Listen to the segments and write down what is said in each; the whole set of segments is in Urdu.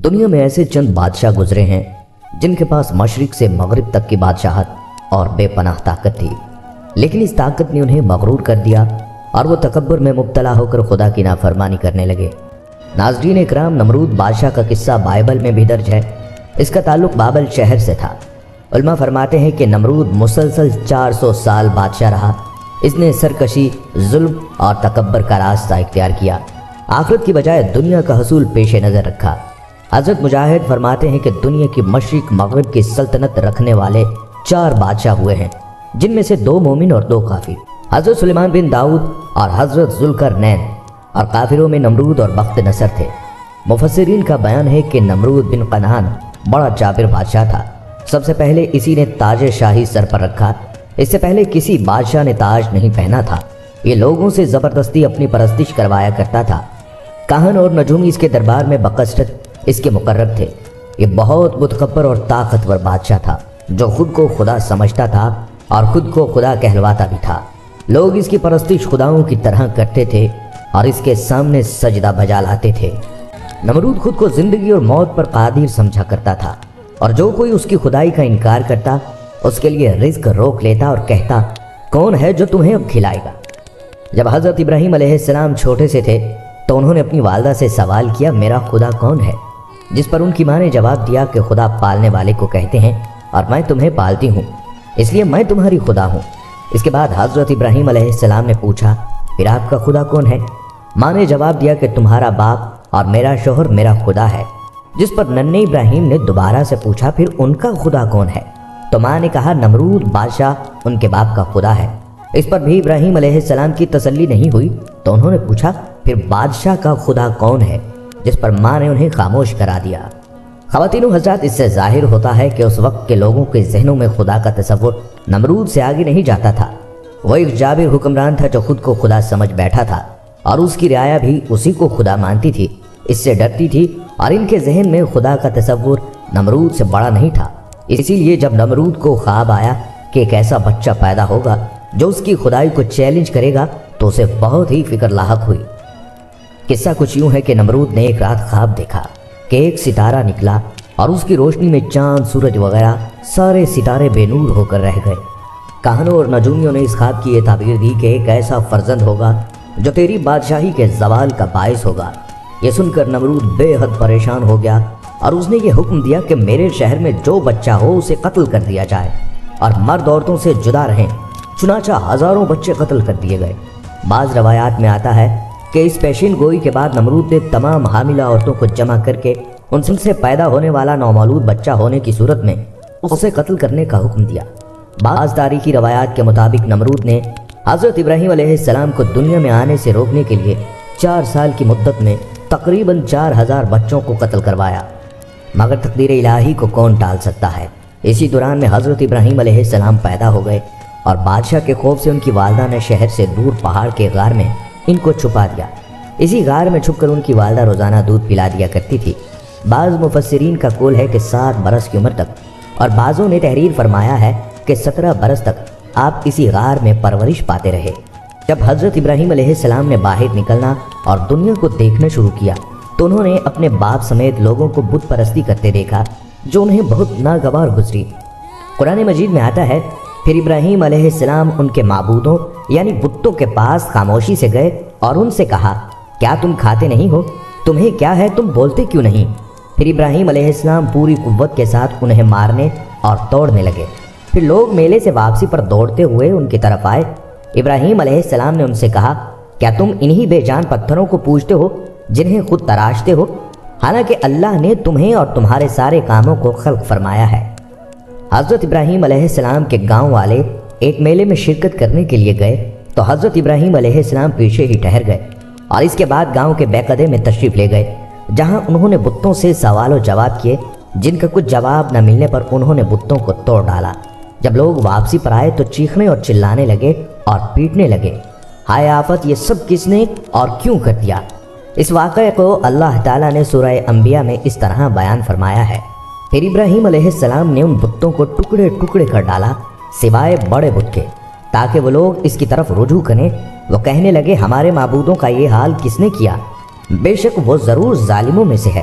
دنیا میں ایسے چند بادشاہ گزرے ہیں جن کے پاس مشرق سے مغرب تک کی بادشاہت اور بے پناہ طاقت تھی، لیکن اس طاقت نے انہیں مغرور کر دیا اور وہ تکبر میں مبتلا ہو کر خدا کی نافرمانی کرنے لگے۔ ناظرین اکرام، نمرود بادشاہ کا قصہ بائبل میں بھی درج ہے۔ اس کا تعلق بابل شہر سے تھا۔ علماء فرماتے ہیں کہ نمرود مسلسل 400 سال بادشاہ رہا۔ اس نے سرکشی، ظلم اور تکبر کا راستہ اختیار کیا، آخرت کی بجائے دنیا کا حصول پیش نظر رکھا۔ حضرت مجاہد فرماتے ہیں کہ دنیا کی مشرق مغرب کی سلطنت رکھنے والے 4 بادشاہ ہوئے ہیں، جن میں سے 2 مومن اور 2 کافر، حضرت سلیمان بن داؤد اور حضرت ذوالقرنین، اور کافروں میں نمرود اور بخت نصر تھے۔ مفسرین کا بیان ہے کہ نمرود بن کنعان بڑا جابر بادشاہ تھا۔ سب سے پہلے اسی نے تاج شاہی سر پر رکھا، اس سے پہلے کسی بادشاہ نے تاج نہیں پہنا تھا۔ یہ لوگوں سے زبردستی اپنی پرستش کروایا کرتا تھا۔ کاہن اور نجومی اس کے دربار میں بکثرت اس کے مقرب تھے۔ یہ بہت متکبر اور طاقتور بادشاہ تھا، جو خود کو خدا سمجھتا تھا اور خود کو خدا کہلواتا بھی تھا۔ لوگ اس کی پرستش خداؤں کی طرح کرتے تھے اور اس کے سامنے سجدہ بجا لاتے تھے۔ نمرود خود کو زندگی اور موت پر قادر سمجھا کرتا تھا، اور جو کوئی اس کی خدائی کا انکار کرتا اس کے لیے رزق روک لیتا اور کہتا، کون ہے جو تمہیں اب کھلائے گا؟ جب حضرت ابراہیم علیہ السلام چھوٹے سے تھے تو انہوں نے اپنی والدہ سے سوال کیا، میرا خدا کون ہے؟ جس پر ان کی ماں نے جواب دیا کہ خدا پالنے والے کو کہتے ہیں اور میں تمہیں پالتی ہوں، اس لیے میں تمہاری خدا ہوں۔ اس کے بعد حضرت ابراہیم علیہ السلام نے پوچھا، پھر آپ کا خدا کون ہے؟ ماں نے جواب دیا کہ تمہارا باپ اور میرا شوہر میرا خدا ہے۔ جس پر ننھے ابراہیم نے دوبارہ سے پوچھا، پھر ان کا خدا کون ہے؟ تو ماں نے کہا، نمرود بادشاہ ان کے باپ کا خدا ہے۔ اس پر بھی ابراہیم علیہ السلام کی تسلی نہیں ہوئی تو انہوں نے پوچھا، پھر بادشاہ کا خدا کون ہے؟ جس پر ماں نے انہیں خاموش کرا دیا۔ خواتین و حضرات، اس سے ظاہر ہوتا ہے کہ اس وقت کے لوگوں کے ذہنوں میں خدا کا تصور نمرود سے آگے نہیں جاتا تھا۔ وہ ایک جابر حکمران تھا جو خود کو خدا سمجھ بیٹھا تھا، اور اس کی رعایا بھی اسی کو خدا مانتی تھی، اس سے ڈرتی تھی، اور ان کے ذہن میں خدا کا تصور نمرود سے بڑا نہیں تھا۔ اسی لیے جب نمرود کو خواب آیا کہ ایک ایسا بچہ پیدا ہوگا جو اس کی خدائی کو چیلنج کرے گا تو اسے بہت ہی فکر لاحق ہوئی۔ قصہ کچھ یوں ہے کہ نمرود نے ایک رات خواب دیکھا کہ ایک ستارہ نکلا اور اس کی روشنی میں چاند، سورج وغیرہ سارے ستارے بے نور ہو کر رہ گئے۔ کاہنوں اور نجومیوں نے اس خواب کی یہ تعبیر دی کہ ایک ایسا فرزند ہوگا جو تیری بادشاہی کے زوال کا باعث ہوگا۔ یہ سن کر نمرود بے حد پریشان ہو گیا اور اس نے یہ حکم دیا کہ میرے شہر میں جو بچہ ہو اسے قتل کر دیا جائے اور مرد عورتوں سے جدا رہیں۔ چنانچہ ہزاروں بچے قتل کر دیے گئے۔ بعض روایات میں آتا ہے کہ اس پیشین گوئی کے بعد نمرود نے تمام حاملہ عورتوں کو جمع کر کے ان سے پیدا ہونے والا نومولود بچہ ہونے کی صورت میں اسے قتل کرنے کا حکم دیا۔ بعض تاریخی روایات کے مطابق نمرود نے حضرت ابراہیم علیہ السلام کو دنیا میں آنے سے روکنے کے لیے 4 سال کی مدت میں تقریباً 4000 بچوں کو قتل کروایا، مگر تقدیر الہی کو کون ٹال سکتا ہے؟ اسی دوران میں حضرت ابراہیم علیہ السلام پیدا ہو گئے اور بادشاہ کے خوف سے ان کی والدہ نے شہر سے دور پہاڑ کے غار میں ان کو چھپا دیا۔ اسی غار میں چھپ کر ان کی والدہ روزانہ دودھ پلا دیا کرتی تھی۔ بعض مفسرین کا قول ہے کہ 7 برس کی عمر تک، اور بعضوں نے تحریر فرمایا ہے کہ 17 برس تک آپ اسی غار میں پرورش پاتے رہے۔ جب حضرت ابراہیم علیہ السلام نے باہر نکلنا اور دنیا کو دیکھنا شروع کیا تو انہوں نے اپنے باپ سمیت لوگوں کو بت پرستی کرتے دیکھا جو انہیں بہت ناگوار گزری۔ قرآن مجید میں آتا ہے، پھر ابراہیم علیہ السلام ان کے معبودوں یعنی بتوں کے پاس خاموشی سے گئے اور ان سے کہا، کیا تم کھاتے نہیں ہو؟ تمہیں کیا ہے، تم بولتے کیوں نہیں؟ پھر ابراہیم علیہ السلام پوری قوت کے ساتھ انہیں مارنے اور توڑنے لگے۔ پھر لوگ میلے سے واپسی پر دوڑتے ہوئے ان کی طرف آئے۔ ابراہیم علیہ السلام نے ان سے کہا، کیا تم انہی بے جان پتھروں کو پوجتے ہو جنہیں خود تراشتے ہو، حالانکہ اللہ نے تمہیں اور تمہارے سارے کاموں کو خلق فرمایا ہے۔ حضرت ابراہیم علیہ السلام کے گاؤں والے ایک میلے میں شرکت کرنے کے لیے گئے تو حضرت ابراہیم علیہ السلام پیچھے ہی ٹھہر گئے اور اس کے بعد گاؤں کے بیقدے میں تشریف لے گئے، جہاں انہوں نے بتوں سے سوال و جواب کیے، جن کا کچھ جواب نہ ملنے پر انہوں نے بتوں کو توڑ ڈالا۔ جب لوگ واپسی پر آئے تو چیخنے اور چلانے لگے اور پیٹنے لگے، ہائے آفت، یہ سب کس نے اور کیوں کر دیا؟ اس واقعے کو اللہ تعالیٰ نے سورہ انبیاء میں اس طرح بیان فرمایا ہے، پھر ابراہیم علیہ السلام نے ان بتوں کو ٹکڑے ٹکڑے کر ڈالا سوائے بڑے بت کے، تاکہ وہ لوگ اس کی طرف رجوع کریں۔ وہ کہنے لگے، ہمارے معبودوں کا یہ حال کس نے کیا؟ بے شک وہ ضرور ظالموں میں سے ہے۔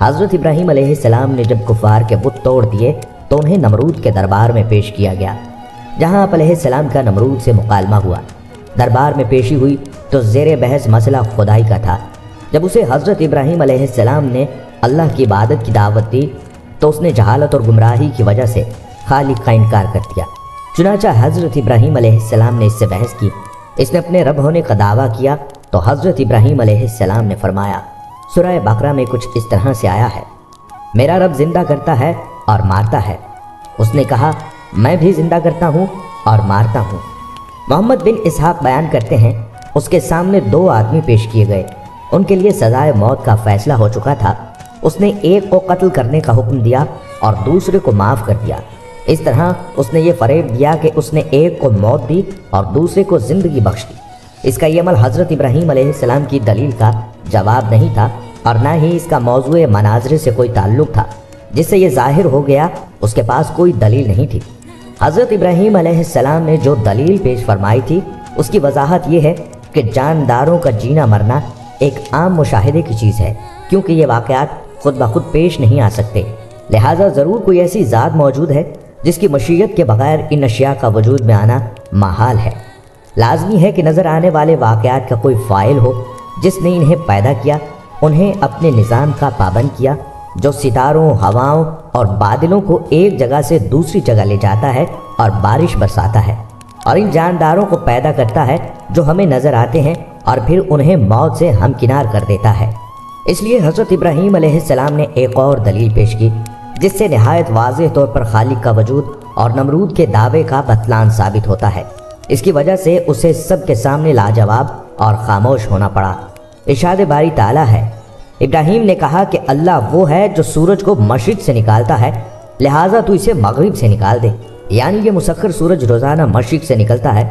حضرت ابراہیم علیہ السلام نے جب کفار کے بت توڑ دیے تو انہیں نمرود کے دربار میں پیش کیا گیا، جہاں آپ علیہ السلام کا نمرود سے مکالمہ ہوا۔ دربار میں پیشی ہوئی تو زیر بحث مسئلہ خدائی کا تھا۔ جب اسے حضرت ابراہیم علیہ السلام نے اللہ کی عبادت کی دعوت دی تو اس نے جہالت اور گمراہی کی وجہ سے خالق کا انکار کر دیا۔ چنانچہ حضرت ابراہیم علیہ السلام نے اس سے بحث کی۔ اس نے اپنے رب ہونے کا دعویٰ کیا تو حضرت ابراہیم علیہ السلام نے فرمایا، سورہ بقرہ میں کچھ اس طرح سے آیا ہے، میرا رب زندہ کرتا ہے اور مارتا ہے۔ اس نے کہا، میں بھی زندہ کرتا ہوں اور مارتا ہوں۔ محمد بن اسحاق بیان کرتے ہیں، اس کے سامنے 2 آدمی پیش کیے گئے، ان کے لیے سزائے موت کا فیصلہ ہو چکا تھا۔ اس نے ایک کو قتل کرنے کا حکم دیا اور دوسرے کو معاف کر دیا۔ اس طرح اس نے یہ فریب دیا کہ اس نے ایک کو موت دی اور دوسرے کو زندگی بخش دی۔ اس کا یہ عمل حضرت ابراہیم علیہ السلام کی دلیل کا جواب نہیں تھا اور نہ ہی اس کا موضوع مناظرے سے کوئی تعلق تھا، جس سے یہ ظاہر ہو گیا اس کے پاس کوئی دلیل نہیں تھی۔ حضرت ابراہیم علیہ السلام نے جو دلیل پیش فرمائی تھی اس کی وضاحت یہ ہے کہ جانداروں کا جینا مرنا ایک عام مشاہدے کی چیز ہے، کیونکہ یہ واقعات خود بخود پیش نہیں آ سکتے، لہٰذا ضرور کوئی ایسی ذات موجود ہے جس کی مشیت کے بغیر ان اشیاء کا وجود میں آنا محال ہے۔ لازمی ہے کہ نظر آنے والے واقعات کا کوئی فاعل ہو جس نے انہیں پیدا کیا، انہیں اپنے نظام کا پابند کیا، جو ستاروں، ہواؤں اور بادلوں کو ایک جگہ سے دوسری جگہ لے جاتا ہے اور بارش برساتا ہے، اور ان جانداروں کو پیدا کرتا ہے جو ہمیں نظر آتے ہیں اور پھر انہیں موت سے ہمکنار کر دیتا ہے۔ اس لیے حضرت ابراہیم علیہ السلام نے ایک اور دلیل پیش کی جس سے نہایت واضح طور پر خالق کا وجود اور نمرود کے دعوے کا بطلان ثابت ہوتا ہے۔ اس کی وجہ سے اسے سب کے سامنے لاجواب اور خاموش ہونا پڑا۔ ارشاد باری تعالیٰ ہے، ابراہیم نے کہا کہ اللہ وہ ہے جو سورج کو مشرق سے نکالتا ہے، لہٰذا تو اسے مغرب سے نکال دے، یعنی یہ مسخر سورج روزانہ مشرق سے نکلتا ہے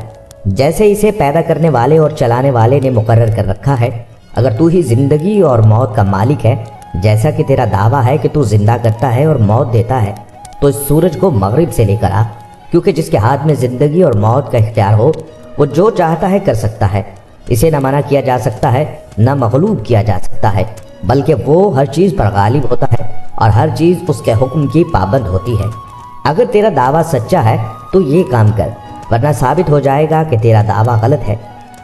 جیسے اسے پیدا کرنے والے اور چلانے والے نے مقرر کر رکھا ہے۔ اگر تو ہی زندگی اور موت کا مالک ہے، جیسا کہ تیرا دعویٰ ہے کہ تو زندہ کرتا ہے اور موت دیتا ہے، تو اس سورج کو مغرب سے لے کر آ، کیونکہ جس کے ہاتھ میں زندگی اور موت کا اختیار ہو وہ جو چاہتا ہے کر سکتا ہے، اسے نہ منع کیا جا سکتا ہے نہ مغلوب کیا جا سکتا ہے، بلکہ وہ ہر چیز پر غالب ہوتا ہے اور ہر چیز اس کے حکم کی پابند ہوتی ہے۔ اگر تیرا دعویٰ سچا ہے تو یہ کام کر، ورنہ ثابت ہو جائے گا کہ تیرا دعویٰ غلط ہے۔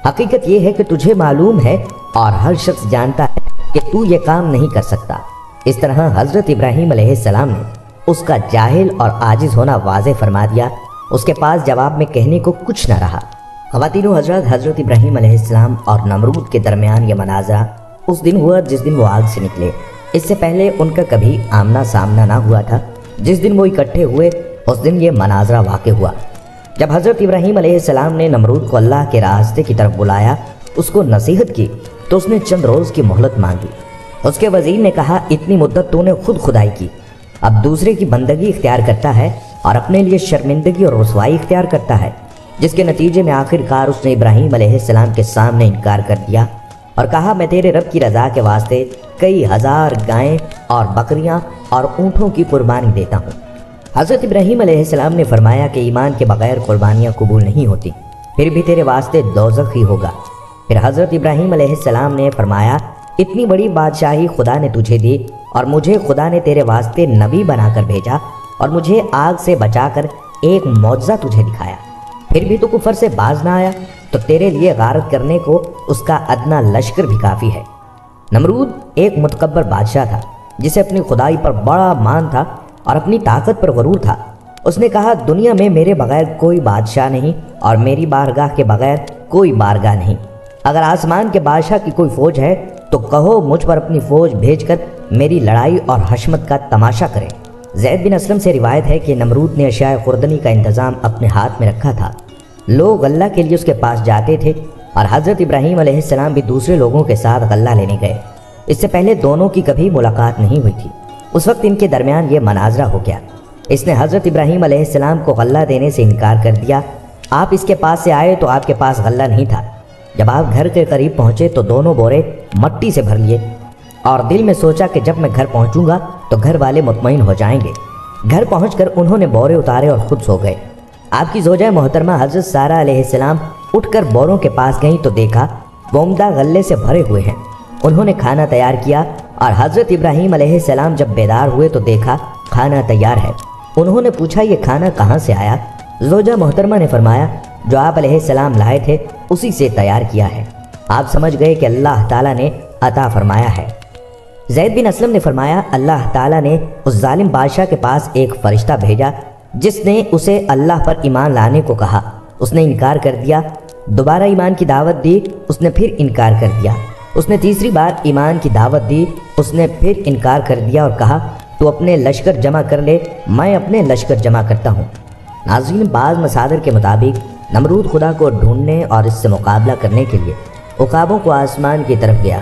حقیقت یہ ہے کہ تجھے معلوم ہے اور ہر شخص جانتا ہے کہ تو یہ کام نہیں کر سکتا۔ اس طرح حضرت ابراہیم علیہ السلام نے اس کا جاہل اور عاجز ہونا واضح فرما دیا، اس کے پاس جواب میں کہنے کو کچھ نہ رہا۔ خواتین و حضرات، حضرت ابراہیم علیہ السلام اور نمرود کے درمیان یہ مناظرہ اس دن ہوا جس دن وہ آگ سے نکلے۔ اس سے پہلے ان کا کبھی آمنا سامنا نہ ہوا تھا۔ جس دن وہ اکٹھے ہوئے اس دن یہ مناظرہ واقع ہوا۔ جب حضرت ابراہیم علیہ السلام نے نمرود کو اللہ کے راستے کی طرف بلایا، اس کو نصیحت کی تو اس نے چند روز کی مہلت مانگی۔ اس کے وزیر نے کہا، اتنی مدت تو نے خود خدائی کی، اب دوسرے کی بندگی اختیار کرتا ہے اور اپنے لیے شرمندگی اور رسوائی اختیار کرتا ہے، جس کے نتیجے میں آخر کار اس نے ابراہیم علیہ السلام کے سامنے انکار کر دیا اور کہا، میں تیرے رب کی رضا کے واسطے کئی ہزار گائیں اور بکریاں اور اونٹوں کی قربانی دیتا ہوں۔ حضرت ابراہیم علیہ السلام نے فرمایا کہ ایمان کے بغیر قربانیاں قبول نہیں ہوتی، پھر بھی تیرے واسطے دوزخ ہی ہوگا۔ پھر حضرت ابراہیم علیہ السلام نے فرمایا، اتنی بڑی بادشاہی خدا نے تجھے دی اور مجھے خدا نے تیرے واسطے نبی بنا کر بھیجا اور مجھے آگ سے بچا کر ایک معجزہ تجھے دکھایا، پھر بھی تو کفر سے باز نہ آیا، تو تیرے لیے غارت کرنے کو اس کا ادنا لشکر بھی کافی ہے۔ نمرود ایک متکبر بادشاہ تھا جسے اپنی خدائی پر بڑا مان تھا اور اپنی طاقت پر غرور تھا۔ اس نے کہا، دنیا میں میرے بغیر کوئی بادشاہ نہیں اور میری بارگاہ کے بغیر کوئی بارگاہ نہیں۔ اگر آسمان کے بادشاہ کی کوئی فوج ہے تو کہو مجھ پر اپنی فوج بھیج کر میری لڑائی اور حشمت کا تماشا کرے۔ زید بن اسلم سے روایت ہے کہ نمرود نے اشیاء خوردنی کا انتظام اپنے ہاتھ میں رکھا تھا۔ لوگ غلہ کے لیے اس کے پاس جاتے تھے اور حضرت ابراہیم علیہ السلام بھی دوسرے لوگوں کے ساتھ غلہ لینے گئے۔ اس سے پہلے دونوں کی کبھی ملاقات نہیں ہوئی تھی۔ اس وقت ان کے درمیان یہ مناظرہ ہو گیا۔ اس نے حضرت ابراہیم علیہ السلام کو غلہ دینے سے انکار کر دیا۔ آپ اس کے پاس سے آئے تو آپ کے پاس غلہ نہیں تھا۔ جب آپ گھر کے قریب پہنچے تو دونوں بورے مٹی سے بھر لیے اور دل میں سوچا کہ جب میں گھر پہنچوں گا تو گھر والے مطمئن ہو جائیں گے۔ گھر پہنچ کر انہوں نے بورے اتارے اور خود سو گئے۔ آپ کی زوجہ محترمہ حضرت سارہ علیہ السلام اٹھ کر بوروں کے پاس گئیں تو دیکھا وہ عمدہ غلے سے بھرے ہوئے ہیں۔ انہوں نے کھانا تیار کیا اور حضرت ابراہیم علیہ السلام جب بیدار ہوئے تو دیکھا کھانا تیار ہے۔ انہوں نے پوچھا یہ کھانا کہاں سے آیا؟ زوجہ محترمہ نے فرمایا جو آپ علیہ السلام لائے تھے اسی سے تیار کیا ہے۔ آپ سمجھ گئے کہ اللہ تعالیٰ نے عطا فرمایا ہے۔ زید بن اسلم نے فرمایا اللہ تعالیٰ نے اس ظالم بادشاہ کے پاس ایک فرشتہ بھیجا جس نے اسے اللہ پر ایمان لانے کو کہا، اس نے انکار کر دیا۔ دوبارہ ایمان کی دعوت دی، اس نے پھر انکار کر دیا۔ اس نے تیسری بار ایمان کی دعوت دی، اس نے پھر انکار کر دیا اور کہا تو اپنے لشکر جمع کر لے، میں اپنے لشکر جمع کرتا ہوں۔ ناظرین، بعض مصادر کے مطابق نمرود خدا کو ڈھونڈنے اور اس سے مقابلہ کرنے کے لیے عقابوں کو آسمان کی طرف گیا،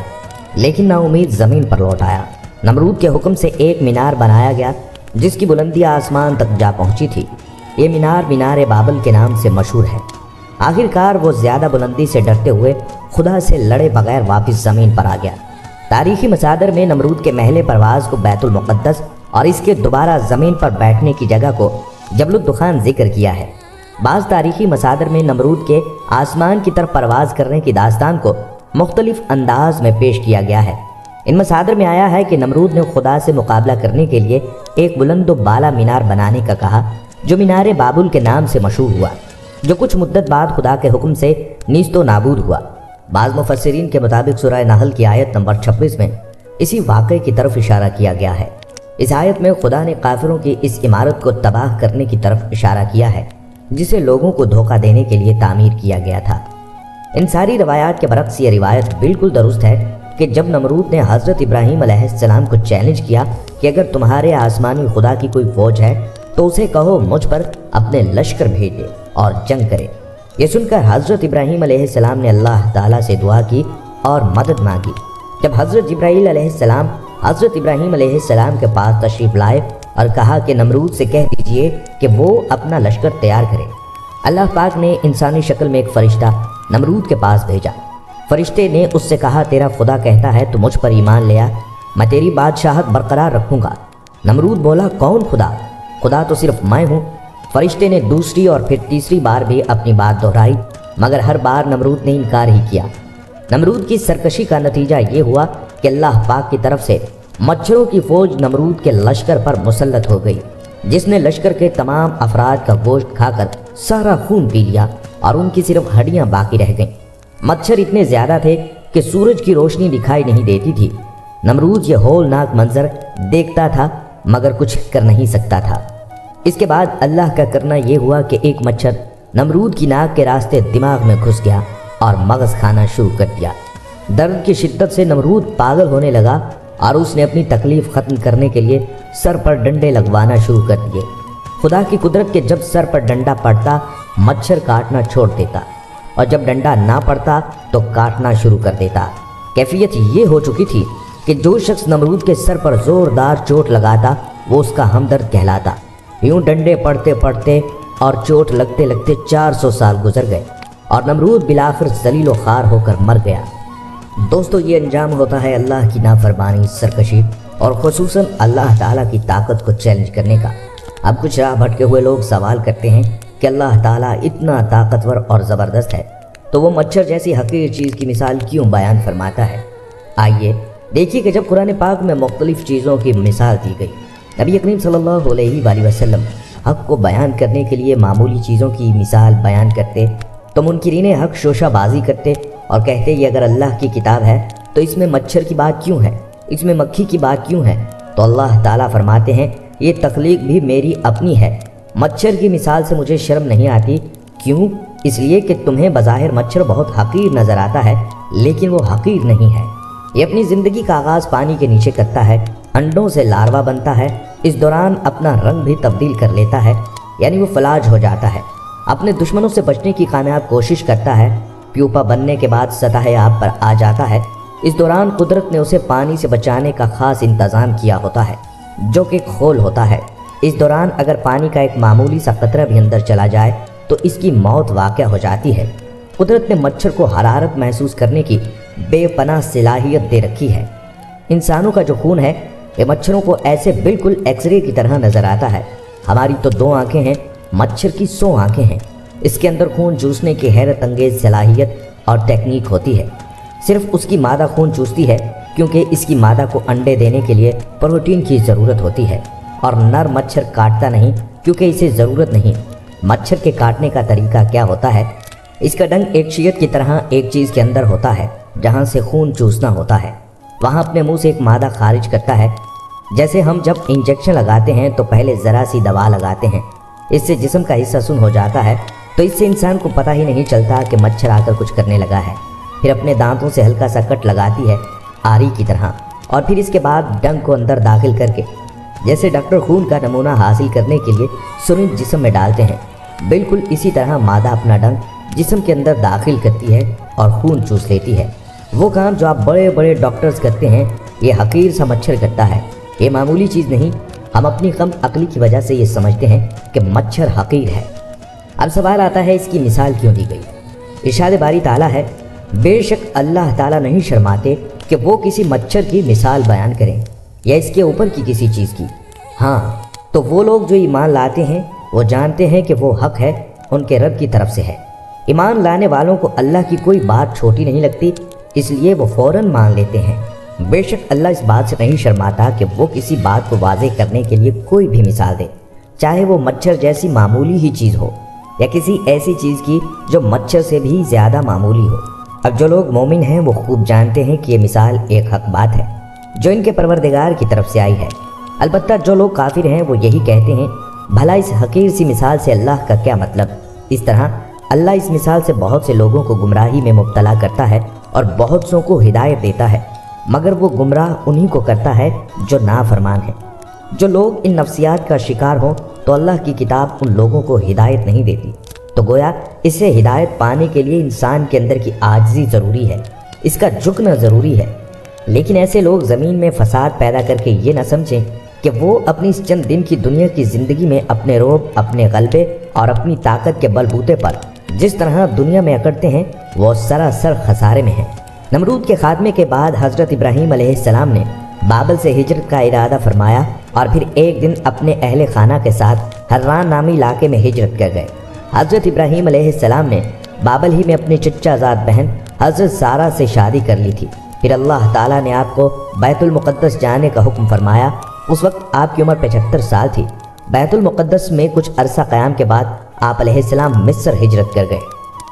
لیکن نا امید زمین پر لوٹ آیا۔ نمرود کے حکم سے ایک مینار بنایا گیا جس کی بلندی آسمان تک جا پہنچی تھی۔ یہ مینار مینار بابل کے نام سے مشہور ہے۔ آخرکار وہ زیادہ بلندی سے ڈرتے ہوئے خدا سے لڑے بغیر واپس زمین پر آ گیا۔ تاریخی مصادر میں نمرود کے محل پرواز کو بیت المقدس اور اس کے دوبارہ زمین پر بیٹھنے کی جگہ کو جبل الدخان ذکر کیا ہے۔ بعض تاریخی مصادر میں نمرود کے آسمان کی طرف پرواز کرنے کی داستان کو مختلف انداز میں پیش کیا گیا ہے۔ ان مصادر میں آیا ہے کہ نمرود نے خدا سے مقابلہ کرنے کے لیے ایک بلند و بالا مینار بنانے کا کہا جو مینار بابل کے نام سے مشہور ہوا، جو کچھ مدت بعد خدا کے حکم سے نیست و نابود ہوا۔ بعض مفسرین کے مطابق سورہ نحل کی آیت نمبر 26 میں اسی واقعے کی طرف اشارہ کیا گیا ہے۔ اس آیت میں خدا نے کافروں کی اس عمارت کو تباہ کرنے کی طرف اشارہ کیا ہے جسے لوگوں کو دھوکہ دینے کے لیے تعمیر کیا گیا تھا۔ ان ساری روایات کے برعکس یہ روایت بالکل درست ہے کہ جب نمرود نے حضرت ابراہیم علیہ السلام کو چیلنج کیا کہ اگر تمہارے آسمانی خدا کی کوئی فوج ہے تو اسے کہو مجھ پر اپنے لشکر بھیج دے اور جنگ کرے۔ یہ سن کر حضرت ابراہیم علیہ السلام نے اللہ تعالیٰ سے دعا کی اور مدد مانگی۔ جب حضرت جبرائیل علیہ السلام حضرت ابراہیم علیہ السلام کے پاس تشریف لائے اور کہا کہ نمرود سے کہہ دیجئے کہ وہ اپنا لشکر تیار کرے، اللہ پاک نے انسانی شکل میں ایک فرشتہ نمرود کے پاس بھیجا۔ فرشتے نے اس سے کہا تیرا خدا کہتا ہے تو مجھ پر ایمان لے آ، میں تیری بادشاہت برقرار رکھوں گا۔ نمرود بولا کون خدا؟ خدا تو صرف میں ہوں۔ فرشتے نے دوسری اور پھر تیسری بار بھی اپنی بات دہرائی مگر ہر بار نمرود نے انکار ہی کیا۔ نمرود کی سرکشی کا نتیجہ یہ ہوا کہ اللہ پاک کی طرف سے مچھروں کی فوج نمرود کے لشکر پر مسلط ہو گئی، جس نے لشکر کے تمام افراد کا گوشت کھا کر سارا خون پی لیا اور ان کی صرف ہڈیاں باقی رہ گئیں۔ مچھر اتنے زیادہ تھے کہ سورج کی روشنی دکھائی نہیں دیتی تھی۔ نمرود یہ ہولناک منظر دیکھتا تھا مگر کچھ کر نہیں سکتا تھا۔ اس کے بعد اللہ کا کرنا یہ ہوا کہ ایک مچھر نمرود کی ناک کے راستے دماغ میں گھس گیا اور مغز کھانا شروع کر دیا۔ درد کی شدت سے نمرود پاگل ہونے لگا اور اس نے اپنی تکلیف ختم کرنے کے لیے سر پر ڈنڈے لگوانا شروع کر دیے۔ خدا کی قدرت کے جب سر پر ڈنڈا پڑتا مچھر کاٹنا چھوڑ دیتا اور جب ڈنڈا نہ پڑتا تو کاٹنا شروع کر دیتا۔ کیفیت یہ ہو چکی تھی کہ جو شخص نمرود کے سر پر زوردار چوٹ لگاتا وہ اس کا ہمدرد کہلاتا۔ یوں ڈنڈے پڑتے پڑتے اور چوٹ لگتے لگتے 400 سال گزر گئے اور نمرود بالآخر ذلیل و خوار ہو کر مر گیا۔ دوستو، یہ انجام ہوتا ہے اللہ کی نافرمانی، سرکشی اور خصوصاً اللہ تعالیٰ کی طاقت کو چیلنج کرنے کا۔ اب کچھ راہ بھٹکے ہوئے لوگ سوال کرتے ہیں کہ اللہ تعالیٰ اتنا طاقتور اور زبردست ہے تو وہ مچھر جیسی حقیر چیز کی مثال کیوں بیان فرماتا ہے؟ آئیے دیکھیے کہ جب قرآن پاک میں مختلف چیزوں کی مثال دی گئی، نبی کریم صلی اللہ علیہ وآلہ وسلم حق کو بیان کرنے کے لیے معمولی چیزوں کی مثال بیان کرتے تو منکرین حق شوشہ بازی کرتے اور کہتے یہ اگر اللہ کی کتاب ہے تو اس میں مچھر کی بات کیوں ہے، اس میں مکھی کی بات کیوں ہے؟ تو اللہ تعالیٰ فرماتے ہیں یہ تخلیق بھی میری اپنی ہے، مچھر کی مثال سے مجھے شرم نہیں آتی۔ کیوں؟ اس لیے کہ تمہیں بظاہر مچھر بہت حقیر نظر آتا ہے لیکن وہ حقیر نہیں ہے۔ یہ اپنی زندگی کا آغاز پانی کے نیچے کرتا ہے، انڈوں سے لاروا بنتا ہے، اس دوران اپنا رنگ بھی تبدیل کر لیتا ہے، یعنی وہ فلاج ہو جاتا ہے، اپنے دشمنوں سے بچنے کی کامیاب کوشش کرتا ہے، پیوپا بننے کے بعد سطح آب پر آ جاتا ہے۔ اس دوران قدرت نے اسے پانی سے بچانے کا خاص انتظام کیا ہوتا ہے جو کہ کھول ہوتا ہے۔ اس دوران اگر پانی کا ایک معمولی سا قطرہ بھی اندر چلا جائے تو اس کی موت واقع ہو جاتی ہے۔ قدرت نے مچھر کو حرارت محسوس کرنے کی بے پناہ صلاحیت دے رکھی ہے۔ انسانوں کا جو خون ہے یہ مچھروں کو ایسے بالکل ایکس رے کی طرح نظر آتا ہے۔ ہماری تو 2 آنکھیں ہیں، مچھر کی 100 آنکھیں ہیں۔ اس کے اندر خون چوسنے کی حیرت انگیز صلاحیت اور ٹیکنیک ہوتی ہے۔ صرف اس کی مادہ خون چوستی ہے کیونکہ اس کی مادہ کو انڈے دینے کے لیے پروٹین کی ضرورت ہوتی ہے، اور نر مچھر کاٹتا نہیں کیونکہ اسے ضرورت نہیں۔ مچھر کے کاٹنے کا طریقہ کیا ہوتا ہے؟ اس کا ڈنگ ایک شیت کی طرح ایک چیز کے اندر ہوتا ہے جہاں سے خون چوسنا ہوتا ہے، وہاں اپنے منہ سے ایک مادہ خارج کرتا ہے۔ جیسے ہم جب انجیکشن لگاتے ہیں تو پہلے ذرا سی دوا لگاتے ہیں، اس سے جسم کا حصہ سن ہو جاتا ہے، تو اس سے انسان کو پتہ ہی نہیں چلتا کہ مچھر آ کر کچھ کرنے لگا ہے۔ پھر اپنے دانتوں سے ہلکا سا کٹ لگاتی ہے آری کی طرح، اور پھر اس کے بعد ڈنگ کو اندر داخل کر کے، جیسے ڈاکٹر خون کا نمونہ حاصل کرنے کے لیے سرنج جسم میں ڈالتے ہیں، بالکل اسی طرح مادہ اپنا ڈنگ جسم کے اندر داخل کرتی ہے اور خون چوس لیتی ہے۔ وہ کام جو آپ بڑے بڑے ڈاکٹرز کرتے ہیں، یہ حقیر سا مچھر کرتا ہے۔ یہ معمولی چیز نہیں، ہم اپنی کم عقلی کی وجہ سے یہ سمجھتے ہیں کہ مچھر حقیر ہے۔ اب سوال آتا ہے اس کی مثال کیوں دی گئی؟ ارشاد باری تعالیٰ ہے، بے شک اللہ تعالیٰ نہیں شرماتے کہ وہ کسی مچھر کی مثال بیان کریں یا اس کے اوپر کی کسی چیز کی۔ ہاں تو وہ لوگ جو ایمان لاتے ہیں وہ جانتے ہیں کہ وہ حق ہے ان کے رب کی طرف سے ہے۔ ایمان لانے والوں کو اللہ کی کوئی بات چھوٹی نہیں لگتی، اس لیے وہ فوراً مان لیتے ہیں۔ بے شک اللہ اس بات سے نہیں شرماتا کہ وہ کسی بات کو واضح کرنے کے لیے کوئی بھی مثال دے، چاہے وہ مچھر جیسی معمولی ہی چیز ہو یا کسی ایسی چیز کی جو مچھر سے بھی زیادہ معمولی ہو۔ اب جو لوگ مومن ہیں وہ خوب جانتے ہیں کہ یہ مثال ایک حق بات ہے جو ان کے پروردگار کی طرف سے آئی ہے۔ البتہ جو لوگ کافر ہیں وہ یہی کہتے ہیں، بھلا اس حقیر سی مثال سے اللہ کا کیا مطلب؟ اس طرح اللہ اس مثال سے بہت سے لوگوں کو گمراہی میں مبتلا کرتا ہے اور بہت سوں کو ہدایت دیتا ہے، مگر وہ گمراہ انہی کو کرتا ہے جو نافرمان ہیں۔ جو لوگ ان نفسیات کا شکار ہوں تو اللہ کی کتاب ان لوگوں کو ہدایت نہیں دیتی، تو گویا اس سے ہدایت پانے کے لیے انسان کے اندر کی عاجزی ضروری ہے، اس کا جھکنا ضروری ہے۔ لیکن ایسے لوگ زمین میں فساد پیدا کر کے یہ نہ سمجھیں کہ وہ اپنی اس چند دن کی دنیا کی زندگی میں اپنے رعب، اپنے غلبے اور اپنی طاقت کے بل بوتے پر جس طرح دنیا میں اکڑتے ہیں وہ سراسر خسارے میں ہیں۔ نمرود کے خاتمے کے بعد حضرت ابراہیم علیہ السلام نے بابل سے ہجرت کا ارادہ فرمایا اور پھر ایک دن اپنے اہل خانہ کے ساتھ حران نامی علاقے میں ہجرت کر گئے۔ حضرت ابراہیم علیہ السلام نے بابل ہی میں اپنی چچا زاد بہن حضرت سارہ سے شادی کر لی تھی۔ پھر اللہ تعالیٰ نے آپ کو بیت المقدس جانے کا حکم فرمایا۔ اس وقت آپ کی عمر 75 سال تھی۔ بیت المقدس میں کچھ عرصہ قیام کے بعد آپ علیہ السلام مصر ہجرت کر گئے۔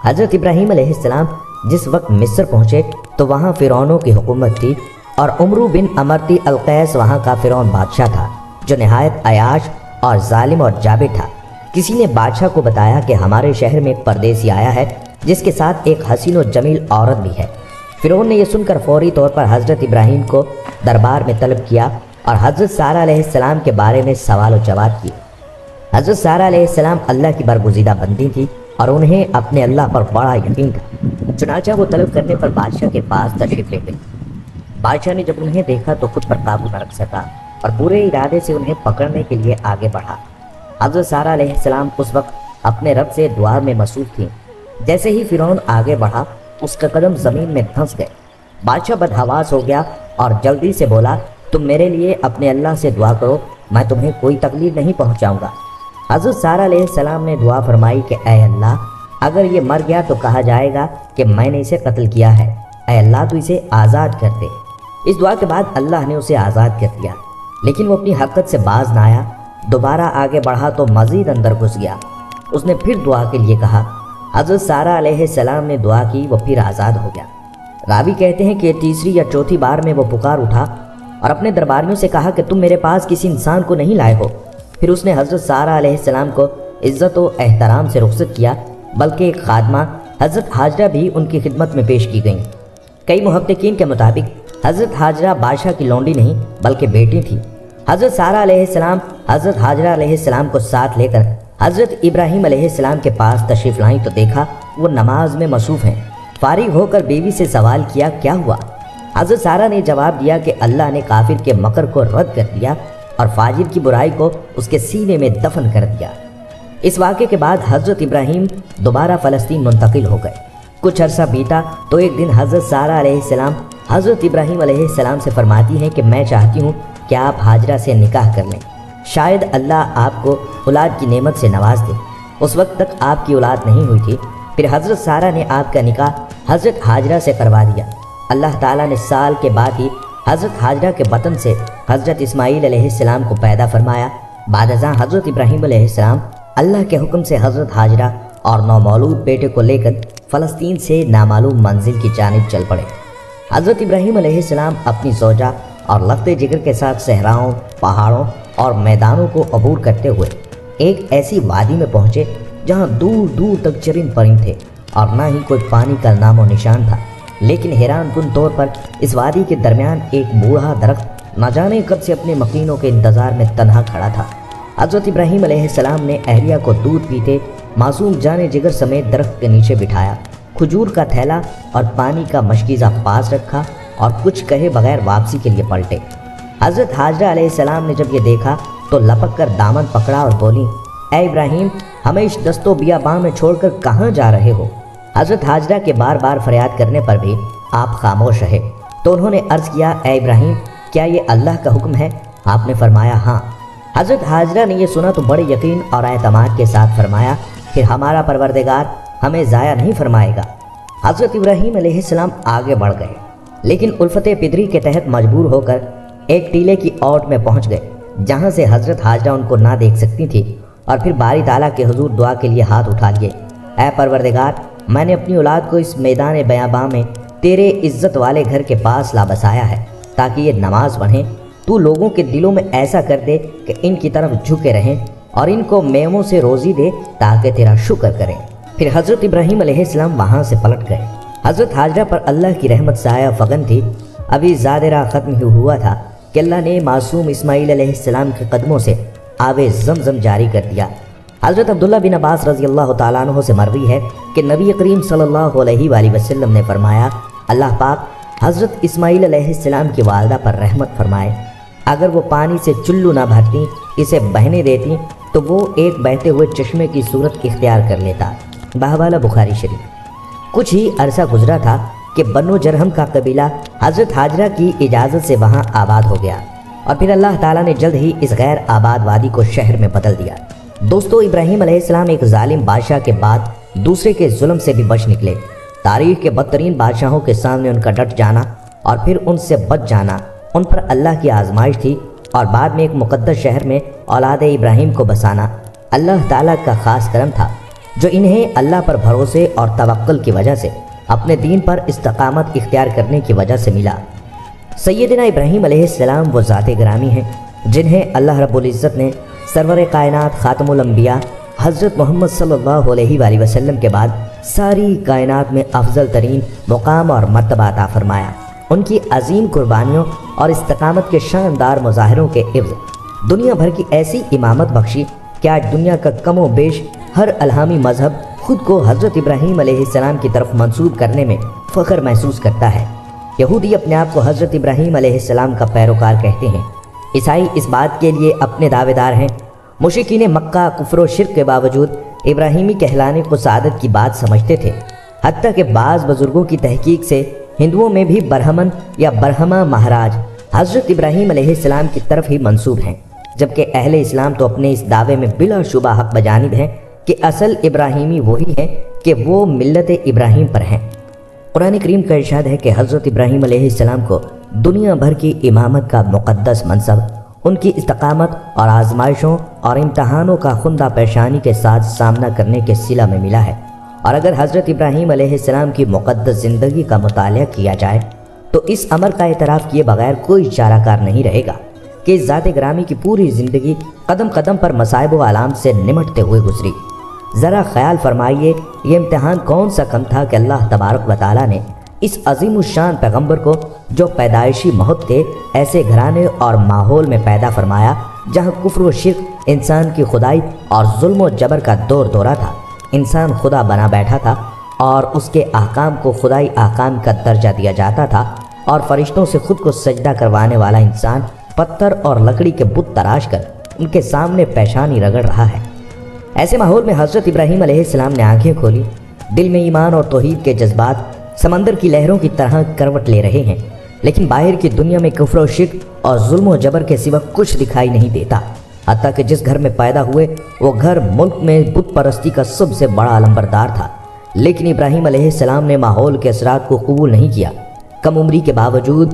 حضرت ابراہیم علیہ السلام جس وقت مصر پہنچے تو وہاں فرعونوں کی حکومت تھی اور عمرو بن امرتی القیس وہاں کا فرعون بادشاہ تھا جو نہایت عیاش اور ظالم اور جابر تھا۔ کسی نے بادشاہ کو بتایا کہ ہمارے شہر میں ایک پردیسی آیا ہے جس کے ساتھ ایک حسین و جمیل عورت بھی ہے۔ فرعون نے یہ سن کر فوری طور پر حضرت ابراہیم کو دربار میں طلب کیا اور حضرت سارہ علیہ السلام کے بارے میں سوال و جواب کیے۔ حضرت سارہ علیہ السلام اللہ کی برگزیدہ بندی تھی اور انہیں اپنے اللہ پر بڑا یقین تھا، چنانچہ وہ طلب کرنے پر بادشاہ کے پاس تشریف لے گئی۔ بادشاہ نے جب انہیں دیکھا تو خود پر قابو نہ رکھ سکا اور پورے ارادے سے انہیں پکڑنے کے لیے آگے بڑھا۔ حضرت سارہ علیہ السلام اس وقت اپنے رب سے دعا میں مصروف تھیں۔ جیسے ہی فرعون آگے بڑھا اس کا قدم زمین میں دھنس گئے۔ بادشاہ بدحواس ہو گیا اور جلدی سے بولا، تم میرے لیے اپنے اللہ سے دعا کرو، میں تمہیں کوئی تکلیف نہیں پہنچاؤں گا۔ حضرت سارہ علیہ السلام نے دعا فرمائی کہ اے اللہ، اگر یہ مر گیا تو کہا جائے گا کہ میں نے اسے قتل کیا ہے، اے اللہ تو اسے آزاد کر دے۔ اس دعا کے بعد اللہ نے اسے آزاد کر دیا، لیکن وہ اپنی حرکت سے باز نہ آیا۔ دوبارہ آگے بڑھا تو مزید اندر گھس گیا۔ اس نے پھر دعا کے لیے کہا، حضرت سارہ علیہ السلام نے دعا کی، وہ پھر آزاد ہو گیا۔ راوی کہتے ہیں کہ تیسری یا چوتھی بار میں وہ پکار اٹھا اور اپنے درباریوں سے کہا کہ تم میرے پاس کسی انسان کو نہیں لائے ہو۔ پھر اس نے حضرت سارہ علیہ السلام کو عزت و احترام سے رخصت کیا، بلکہ ایک خادمہ حضرت حاجرہ بھی ان کی خدمت میں پیش کی گئیں۔ کئی محققین کے مطابق حضرت حاجرہ بادشاہ کی لونڈی نہیں بلکہ بیٹی تھی۔ حضرت سارہ علیہ السلام حضرت حاجرہ علیہ السلام کو ساتھ لے کر حضرت ابراہیم علیہ السلام کے پاس تشریف لائیں تو دیکھا وہ نماز میں مصروف ہیں۔ فارغ ہو کر بیوی سے سوال کیا، کیا ہوا؟ حضرت سارہ نے جواب دیا کہ اللہ نے کافر کے مکر کو رد کر دیا اور فاجر کی برائی کو اس کے سینے میں دفن کر دیا۔ اس واقعے کے بعد حضرت ابراہیم دوبارہ فلسطین منتقل ہو گئے۔ کچھ عرصہ بیتا تو ایک دن حضرت سارہ علیہ السلام حضرت ابراہیم علیہ السلام سے فرماتی ہیں کہ میں چاہتی ہوں کہ آپ حاجرہ سے نکاح کر لیں، شاید اللہ آپ کو اولاد کی نعمت سے نواز دے۔ اس وقت تک آپ کی اولاد نہیں ہوئی تھی۔ پھر حضرت سارہ نے آپ کا نکاح حضرت حاجرہ سے کروا دیا۔ اللہ تعالیٰ نے سال کے بعد ہی حضرت حاجرہ کے بطن سے حضرت اسماعیل علیہ السلام کو پیدا فرمایا۔ بعد ازاں حضرت ابراہیم علیہ السلام اللہ کے حکم سے حضرت حاجرہ اور نومولود بیٹے کو لے کر فلسطین سے نامعلوم منزل کی جانب چل پڑے۔ حضرت ابراہیم علیہ السلام اپنی زوجہ اور لخت جگر کے ساتھ صحراؤں، پہاڑوں اور میدانوں کو عبور کرتے ہوئے ایک ایسی وادی میں پہنچے جہاں دور دور تک چرند پرند تھے اور نہ ہی کوئی پانی کا نام و نشان تھا۔ لیکن حیران کن طور پر اس وادی کے درمیان ایک بوڑھا درخت نہ جانے کب سے اپنے مکینوں کے انتظار میں تنہا کھڑا تھا۔ حضرت ابراہیم علیہ السلام نے اہلیہ کو دودھ پیتے معصوم جان جگر سمیت درخت کے نیچے بٹھایا، کھجور کا تھیلا اور پانی کا مشکیزہ پاس رکھا اور کچھ کہے بغیر واپسی کے لیے پلٹے۔ حضرت حاجرہ علیہ السلام نے جب یہ دیکھا تو لپک کر دامن پکڑا اور بولی، اے ابراہیم، ہمیں اس دست و بیاباں میں چھوڑ کر کہاں جا رہے ہو؟ حضرت حاجرہ کے بار بار فریاد کرنے پر بھی آپ خاموش رہے تو انہوں نے عرض کیا، اے ابراہیم، کیا یہ اللہ کا حکم ہے؟ آپ نے فرمایا ہاں۔ حضرت حاجرہ نے یہ سنا تو بڑے یقین اور اعتماد کے ساتھ فرمایا، پھر ہمارا پروردگار ہمیں ضائع نہیں فرمائے گا۔ حضرت ابراہیم علیہ السلام آگے بڑھ گئے، لیکن الفت پدری کے تحت مجبور ہو کر ایک ٹیلے کی اوٹ میں پہنچ گئے جہاں سے حضرت حاجرہ ان کو نہ دیکھ سکتی تھی، اور پھر باری تعالیٰ کے حضور دعا کے لیے ہاتھ اٹھا لیے، اے پروردگار، میں نے اپنی اولاد کو اس میدان بیاباں میں تیرے عزت والے گھر کے پاس لا بسایا ہے تاکہ یہ نماز پڑھیں۔ تو لوگوں کے دلوں میں ایسا کر دے کہ ان کی طرف جھکے رہیں اور ان کو میووں سے روزی دے تاکہ تیرا شکر کریں۔ پھر حضرت ابراہیم علیہ السلام وہاں سے پلٹ گئے۔ حضرت حاجرہ پر اللہ کی رحمت سایہ فغن تھی۔ ابھی زاد راہ ختم ہی ہوا تھا کہ اللہ نے معصوم اسماعیل علیہ السلام کے قدموں سے آب زمزم جاری کر دیا۔ حضرت عبداللہ بن عباس رضی اللہ تعالیٰ عنہ سے مروی ہے کہ نبی کریم صلی اللہ علیہ وآلہ وسلم نے فرمایا، اللہ پاک حضرت اسماعیل علیہ السلام کی والدہ پر رحمت فرمائے، اگر وہ پانی سے چلو نہ بھرتی، اسے بہنے دیتی تو وہ ایک بہتے ہوئے چشمے کی صورت اختیار کر لیتا۔ بحوالہ بخاری شریف۔ کچھ ہی عرصہ گزرا تھا کہ بنو جرہم کا قبیلہ حضرت حاجرہ کی اجازت سے وہاں آباد ہو گیا، اور پھر اللہ تعالیٰ نے جلد ہی اس غیر آباد وادی کو شہر میں بدل دیا۔ دوستو، ابراہیم علیہ السلام ایک ظالم بادشاہ کے بعد دوسرے کے ظلم سے بھی بچ نکلے۔ تاریخ کے بدترین بادشاہوں کے سامنے ان کا ڈٹ جانا اور پھر ان سے بچ جانا ان پر اللہ کی آزمائش تھی، اور بعد میں ایک مقدس شہر میں اولاد ابراہیم کو بسانا اللہ تعالیٰ کا خاص کرم تھا، جو انہیں اللہ پر بھروسے اور توکل کی وجہ سے اپنے دین پر استقامت اختیار کرنے کی وجہ سے ملا۔ سیدنا ابراہیم علیہ السلام وہ ذات گرامی ہیں جنہیں اللہ رب العزت نے سرور کائنات خاتم الانبیاء حضرت محمد صلی اللہ علیہ وآلہ وسلم کے بعد ساری کائنات میں افضل ترین مقام اور مرتبہ عطا فرمایا۔ ان کی عظیم قربانیوں اور استقامت کے شاندار مظاہروں کے عوض دنیا بھر کی ایسی امامت بخشی کہ آج دنیا کا کم و بیش ہر الہامی مذہب خود کو حضرت ابراہیم علیہ السلام کی طرف منسوب کرنے میں فخر محسوس کرتا ہے۔ یہودی اپنے آپ کو حضرت ابراہیم علیہ السلام کا پیروکار کہتے ہیں، عیسائی اس بات کے لیے اپنے دعوے دار ہیں۔ مشرکین مکہ کفر و شرک کے باوجود ابراہیمی کہلانے کو سعادت کی بات سمجھتے تھے، حتیٰ کہ بعض بزرگوں کی تحقیق سے ہندوؤں میں بھی برہمن یا برہما مہاراج حضرت ابراہیم علیہ السلام کی طرف ہی منسوب ہیں، جبکہ اہل اسلام تو اپنے اس دعوے میں بلا شبہ حق بجانب ہیں کہ اصل ابراہیمی وہی ہیں کہ وہ ملت ابراہیم پر ہیں۔ قرآن کریم کا ارشاد ہے کہ حضرت ابراہیم علیہ السلام کو دنیا بھر کی امامت کا مقدس منصب ان کی استقامت اور آزمائشوں اور امتحانوں کا خندہ پیشانی کے ساتھ سامنا کرنے کے صلہ میں ملا ہے، اور اگر حضرت ابراہیم علیہ السلام کی مقدس زندگی کا مطالعہ کیا جائے تو اس امر کا اعتراف کیے بغیر کوئی چارہ کار نہیں رہے گا کہ اس ذات گرامی کی پوری زندگی قدم قدم پر مصائب و آلام سے نمٹتے ہوئے گزری۔ ذرا خیال فرمائیے، یہ امتحان کون سا کم تھا کہ اللہ تبارک و تعالیٰ نے اس عظیم الشان پیغمبر کو، جو پیدائشی محب تھے، ایسے گھرانے اور ماحول میں پیدا فرمایا جہاں کفر و شرک، انسان کی خدائی اور ظلم و جبر کا دور دورہ تھا۔ انسان خدا بنا بیٹھا تھا اور اس کے احکام کو خدائی احکام کا درجہ دیا جاتا تھا، اور فرشتوں سے خود کو سجدہ کروانے والا انسان پتھر اور لکڑی کے بت تراش کر ان کے سامنے پیشانی رگڑ رہا ہے۔ ایسے ماحول میں حضرت ابراہیم علیہ السلام نے آنکھیں کھولی، دل میں ایمان اور توحید کے جذبات سمندر کی لہروں کی طرح کروٹ لے رہے ہیں، لیکن باہر کی دنیا میں کفر و شرک اور ظلم و جبر کے سوا کچھ دکھائی نہیں دیتا۔ حتیٰ کہ جس گھر میں پیدا ہوئے وہ گھر ملک میں بت پرستی کا سب سے بڑا علمبردار تھا، لیکن ابراہیم علیہ السلام نے ماحول کے اثرات کو قبول نہیں کیا۔ کم عمری کے باوجود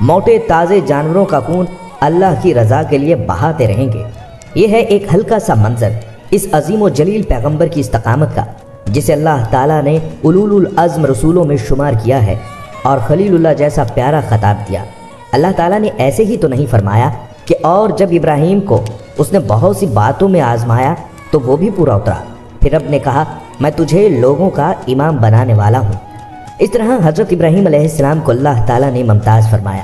موٹے تازے جانوروں کا خون اللہ کی رضا کے لیے بہاتے رہیں گے۔ یہ ہے ایک ہلکا سا منظر اس عظیم و جلیل پیغمبر کی استقامت کا، جسے اللہ تعالیٰ نے اولو العزم رسولوں میں شمار کیا ہے اور خلیل اللہ جیسا پیارا خطاب دیا۔ اللہ تعالیٰ نے ایسے ہی تو نہیں فرمایا کہ اور جب ابراہیم کو اس نے بہت سی باتوں میں آزمایا تو وہ بھی پورا اترا، پھر رب نے کہا میں تجھے لوگوں کا امام بنانے والا ہوں۔ اس طرح حضرت ابراہیم علیہ السلام کو اللہ تعالیٰ نے ممتاز فرمایا۔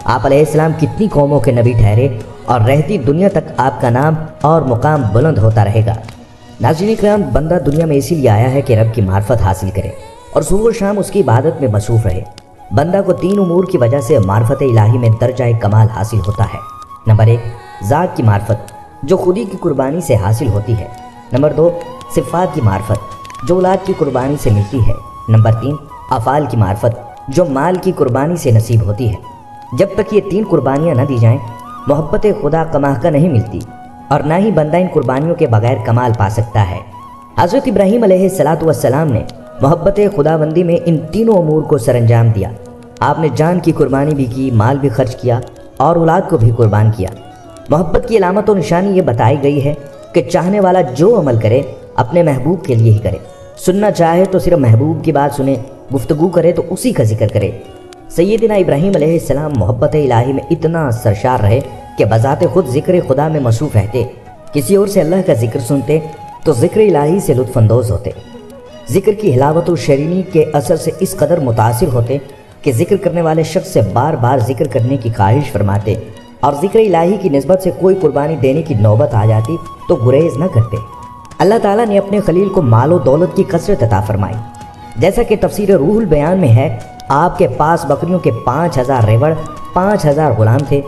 آپ علیہ السلام کتنی قوموں کے نبی ٹھہرے اور رہتی دنیا تک آپ کا نام اور مقام بلند ہوتا رہے گا۔ ناظرین کرام، بندہ دنیا میں اسی لیے آیا ہے کہ رب کی معرفت حاصل کرے اور صبح و شام اس کی عبادت میں مصروف رہے۔ بندہ کو 3 امور کی وجہ سے معرفت الہی میں درجہ کمال حاصل ہوتا ہے۔ نمبر 1، ذات کی معرفت جو خودی کی قربانی سے حاصل ہوتی ہے۔ نمبر 2، صفات کی معرفت جو اولاد کی قربانی سے ملتی ہے۔ نمبر 3، افعال کی معرفت جو مال کی قربانی سے نصیب ہوتی ہے۔ جب تک یہ 3 قربانیاں نہ دی جائیں، محبت خدا کماں کا نہیں ملتی اور نہ ہی بندہ ان قربانیوں کے بغیر کمال پا سکتا ہے۔ حضرت ابراہیم علیہ السلام نے محبت خداوندی میں ان تینوں امور کو سر انجام دیا۔ آپ نے جان کی قربانی بھی کی، مال بھی خرچ کیا اور اولاد کو بھی قربان کیا۔ محبت کی علامت و نشانی یہ بتائی گئی ہے کہ چاہنے والا جو عمل کرے اپنے محبوب کے لیے ہی کرے، سننا چاہے تو صرف محبوب کی بات سنے، گفتگو کرے تو اسی کا ذکر کرے۔ سیدنا ابراہیم علیہ السلام محبت الہی میں اتنا سرشار رہے کہ بذات خود ذکر خدا میں مصروف رہتے، کسی اور سے اللہ کا ذکر سنتے تو ذکر الہی سے لطف اندوز ہوتے، ذکر کی حلاوت و شیرینی کے اثر سے اس قدر متاثر ہوتے کہ ذکر کرنے والے شخص سے بار بار ذکر کرنے کی خواہش فرماتے، اور ذکر الہی کی نسبت سے کوئی قربانی دینے کی نوبت آ جاتی تو گریز نہ کرتے۔ اللہ تعالیٰ نے اپنے خلیل کو مال و دولت کی کثرت عطا فرمائی، جیسا کہ تفسیر روح البیان میں ہے۔ آپ کے پاس بکریوں کے 5000 ریوڑ، 5000 غلام تھے۔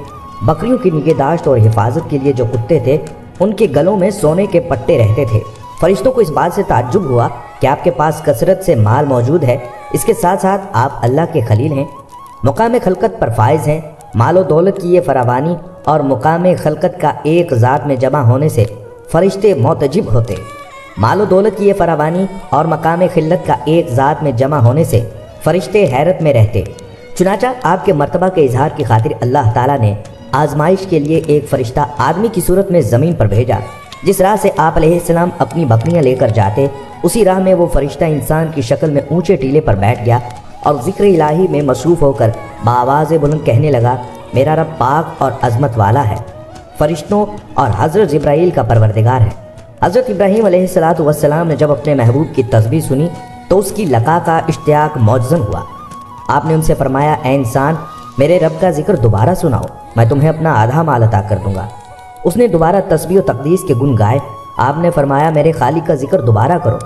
بکریوں کی نگہداشت اور حفاظت کے لیے جو کتے تھے ان کے گلوں میں سونے کے پٹے رہتے تھے۔ فرشتوں کو اس بات سے تعجب ہوا کہ آپ کے پاس کثرت سے مال موجود ہے، اس کے ساتھ ساتھ آپ اللہ کے خلیل ہیں، مقام خلقت پر فائز ہیں۔ مال و دولت کی یہ فراوانی اور مقام خلقت کا ایک ذات میں جمع ہونے سے فرشتے معتجب ہوتے۔ مال و دولت کی یہ فراوانی اور مقام خلت کا ایک ذات میں جمع ہونے سے فرشتے حیرت میں رہتے۔ چنانچہ آپ کے مرتبہ کے اظہار کی خاطر اللہ تعالیٰ نے آزمائش کے لیے ایک فرشتہ آدمی کی صورت میں زمین پر بھیجا۔ جس راہ سے آپ علیہ السلام اپنی بکریاں لے کر جاتے، اسی راہ میں وہ فرشتہ انسان کی شکل میں اونچے ٹیلے پر بیٹھ گیا اور ذکر الہی میں مصروف ہو کر بآواز بلند کہنے لگا، میرا رب پاک اور عظمت والا ہے، فرشتوں اور حضرت جبرائیل کا پروردگار ہے۔ حضرت ابراہیم علیہ السلام نے جب اپنے محبوب کی تسبیح سنی تو اس کی لقا کا اشتیاق معجزن ہوا۔ آپ نے ان سے فرمایا، اے انسان، میرے رب کا ذکر دوبارہ سناؤ، میں تمہیں اپنا آدھا مال عطا کر دوں گا۔ اس نے دوبارہ تسبیح و تقدیس کے گن گائے۔ آپ نے فرمایا، میرے خالق کا ذکر دوبارہ کرو،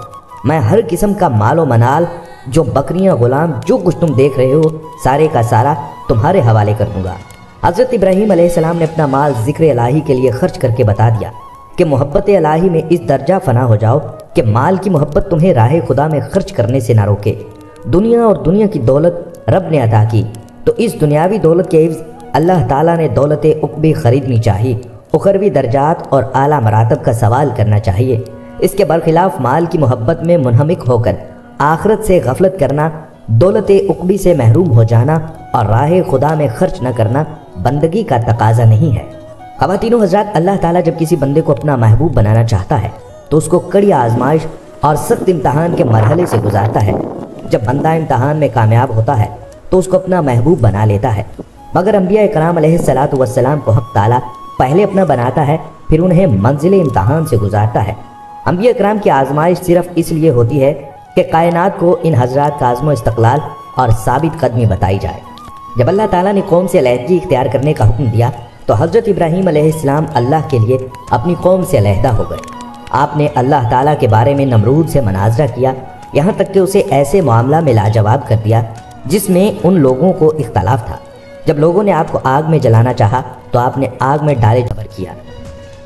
میں ہر قسم کا مال و منال، جو بکریاں، غلام، جو کچھ تم دیکھ رہے ہو، سارے کا سارا تمہارے حوالے کر دوں گا۔ حضرت ابراہیم علیہ السلام نے اپنا مال ذکر الہی کے لیے خرچ کر کے بتا دیا کہ محبت الہی میں اس درجہ فنا ہو جاؤ کہ مال کی محبت تمہیں راہ خدا میں خرچ کرنے سے نہ روکے۔ دنیا اور دنیا کی دولت رب نے عطا کی تو اس دنیاوی دولت کے عوض اللہ تعالیٰ نے دولت عقبی خریدنی چاہیے، اخروی درجات اور اعلیٰ مراتب کا سوال کرنا چاہیے۔ اس کے برخلاف مال کی محبت میں منہمک ہو کر آخرت سے غفلت کرنا، دولت عقبی سے محروم ہو جانا اور راہ خدا میں خرچ نہ کرنا بندگی کا تقاضا نہیں ہے۔ خواتین و حضرات، اللہ تعالیٰ جب کسی بندے کو اپنا محبوب بنانا چاہتا ہے تو اس کو کڑی آزمائش اور سخت امتحان کے مرحلے سے گزارتا ہے۔ جب بندہ امتحان میں کامیاب ہوتا ہے تو اس کو اپنا محبوب بنا لیتا ہے، مگر انبیاء کرام علیہ السلام کو حق تعالیٰ پہلے اپنا بناتا ہے، پھر انہیں منزل امتحان سے گزارتا ہے۔ انبیاء کرام کی آزمائش صرف اس لیے ہوتی ہے کہ کائنات کو ان حضرات کا عزم و استقلال اور ثابت قدمی بتائی جائے۔ جب اللہ تعالیٰ نے قوم سے علیحدگی اختیار کرنے کا حکم دیا تو حضرت ابراہیم علیہ السلام اللہ کے لیے اپنی قوم سے علیحدہ ہو گئے۔ آپ نے اللہ تعالیٰ کے بارے میں نمرود سے مناظرہ کیا، یہاں تک کہ اسے ایسے معاملہ میں لاجواب کر دیا جس میں ان لوگوں کو اختلاف تھا۔ جب لوگوں نے آپ کو آگ میں جلانا چاہا تو آپ نے آگ میں ڈالے جبر کیا۔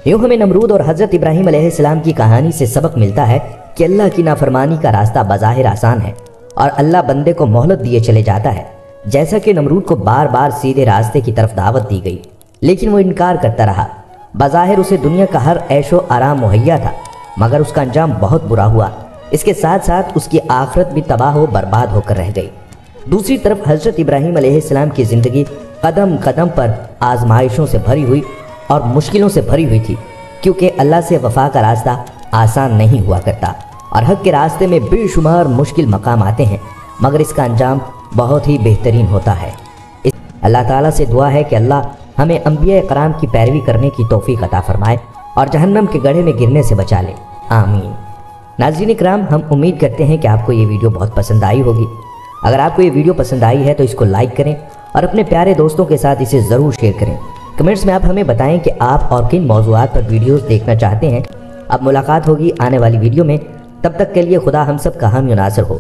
یوں ہمیں نمرود اور حضرت ابراہیم علیہ السلام کی کہانی سے سبق ملتا ہے کہ اللہ کی نافرمانی کا راستہ بظاہر آسان ہے اور اللہ بندے کو مہلت دیے چلے جاتا ہے، جیسا کہ نمرود کو بار بار سیدھے راستے کی طرف دعوت دی گئی لیکن وہ انکار کرتا رہا۔ بظاہر اسے دنیا کا ہر عیش و آرام مہیا تھا، مگر اس کا انجام بہت برا ہوا۔ اس کے ساتھ ساتھ اس کی آخرت بھی تباہ و برباد ہو کر رہ گئی۔ دوسری طرف حضرت ابراہیم علیہ السلام کی زندگی قدم قدم پر آزمائشوں سے بھری ہوئی اور مشکلوں سے بھری ہوئی تھی، کیونکہ اللہ سے وفا کا راستہ آسان نہیں ہوا کرتا اور حق کے راستے میں بے شمار مشکل مقام آتے ہیں، مگر اس کا انجام بہت ہی بہترین ہوتا ہے۔ اللہ تعالیٰ سے دعا ہے کہ اللہ ہمیں انبیاء کرام کی پیروی کرنے کی توفیق عطا فرمائے اور جہنم کے گڑھے میں گرنے سے بچا لے، آمین۔ ناظرین کرام، ہم امید کرتے ہیں کہ آپ کو یہ ویڈیو بہت پسند آئی ہوگی۔ اگر آپ کو یہ ویڈیو پسند آئی ہے تو اس کو لائک کریں اور اپنے پیارے دوستوں کے ساتھ اسے ضرور شیئر کریں۔ کمنٹس میں آپ ہمیں بتائیں کہ آپ اور کن موضوعات پر ویڈیوز دیکھنا چاہتے ہیں۔ اب ملاقات ہوگی آنے والی ویڈیو میں، تب تک کے لیے خدا ہم سب کا حامی و ناصر ہو۔